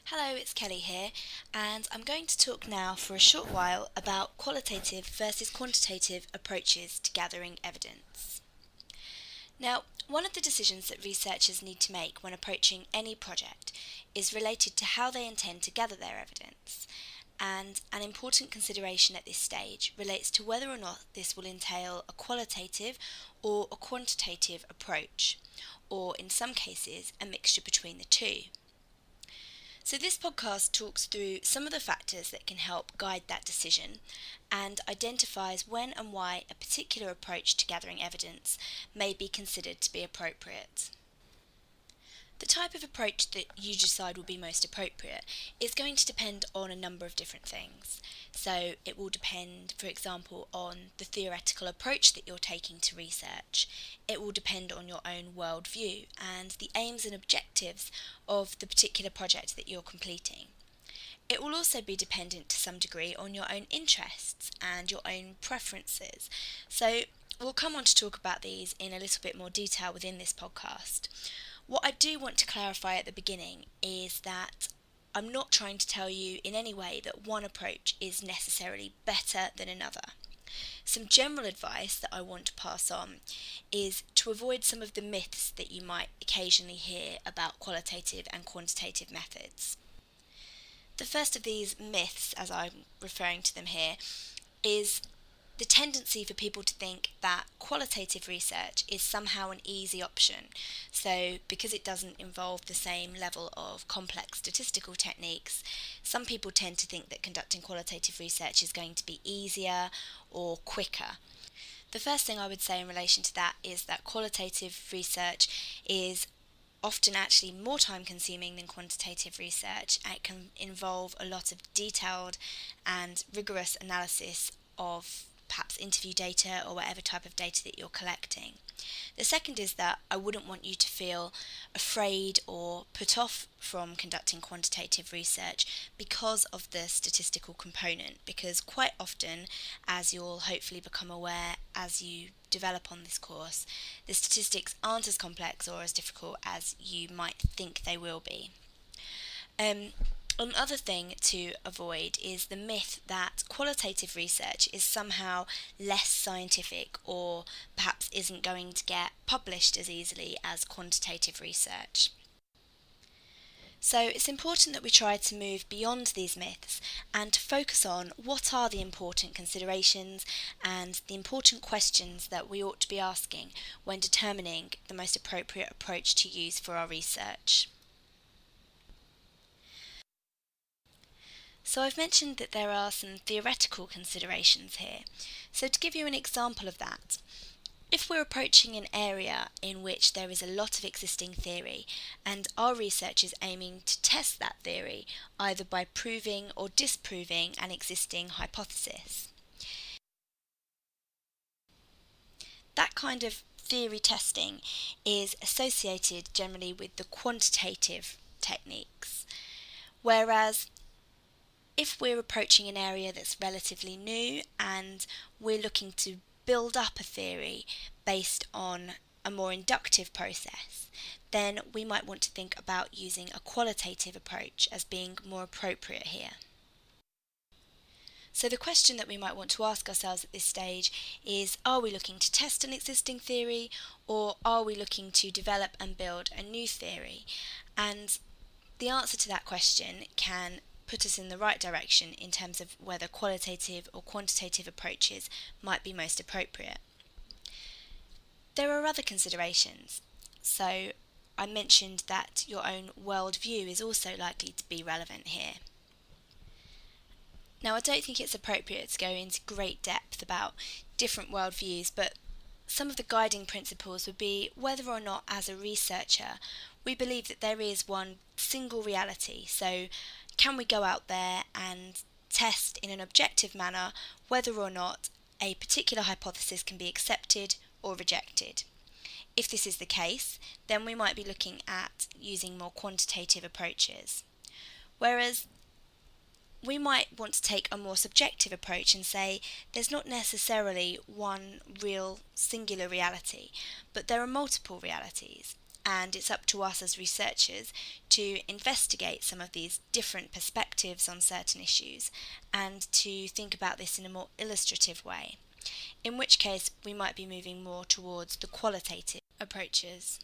Hello, it's Kelly here, and I'm going to talk now for a short while about qualitative versus quantitative approaches to gathering evidence. Now, one of the decisions that researchers need to make when approaching any project is related to how they intend to gather their evidence, and an important consideration at this stage relates to whether or not this will entail a qualitative or a quantitative approach, or in some cases, a mixture between the two. So, this podcast talks through some of the factors that can help guide that decision and identifies when and why a particular approach to gathering evidence may be considered to be appropriate. The type of approach that you decide will be most appropriate is going to depend on a number of different things. So it will depend, for example, on the theoretical approach that you're taking to research. It will depend on your own worldview and the aims and objectives of the particular project that you're completing. It will also be dependent to some degree on your own interests and your own preferences. So we'll come on to talk about these in a little bit more detail within this podcast. What I do want to clarify at the beginning is that I'm not trying to tell you in any way that one approach is necessarily better than another. Some general advice that I want to pass on is to avoid some of the myths that you might occasionally hear about qualitative and quantitative methods. The first of these myths, as I'm referring to them here, is the tendency for people to think that qualitative research is somehow an easy option. So, because it doesn't involve the same level of complex statistical techniques, some people tend to think that conducting qualitative research is going to be easier or quicker. The first thing I would say in relation to that is that qualitative research is often actually more time consuming than quantitative research, and it can involve a lot of detailed and rigorous analysis of perhaps interview data or whatever type of data that you're collecting. The second is that I wouldn't want you to feel afraid or put off from conducting quantitative research because of the statistical component, because quite often, as you'll hopefully become aware as you develop on this course, the statistics aren't as complex or as difficult as you might think they will be. Another thing to avoid is the myth that qualitative research is somehow less scientific or perhaps isn't going to get published as easily as quantitative research. So it's important that we try to move beyond these myths and to focus on what are the important considerations and the important questions that we ought to be asking when determining the most appropriate approach to use for our research. So I've mentioned that there are some theoretical considerations here. So to give you an example of that, if we're approaching an area in which there is a lot of existing theory and our research is aiming to test that theory either by proving or disproving an existing hypothesis, that kind of theory testing is associated generally with the quantitative techniques, whereas if we're approaching an area that's relatively new and we're looking to build up a theory based on a more inductive process, then we might want to think about using a qualitative approach as being more appropriate here. So the question that we might want to ask ourselves at this stage is, are we looking to test an existing theory or are we looking to develop and build a new theory? And the answer to that question can put us in the right direction in terms of whether qualitative or quantitative approaches might be most appropriate. There are other considerations. So I mentioned that your own worldview is also likely to be relevant here. Now, I don't think it's appropriate to go into great depth about different worldviews, but some of the guiding principles would be whether or not, as a researcher, we believe that there is one single reality. So, can we go out there and test in an objective manner whether or not a particular hypothesis can be accepted or rejected? If this is the case, then we might be looking at using more quantitative approaches. Whereas we might want to take a more subjective approach and say there's not necessarily one real singular reality, but there are multiple realities. and it's up to us as researchers to investigate some of these different perspectives on certain issues and to think about this in a more illustrative way, in which case we might be moving more towards the qualitative approaches.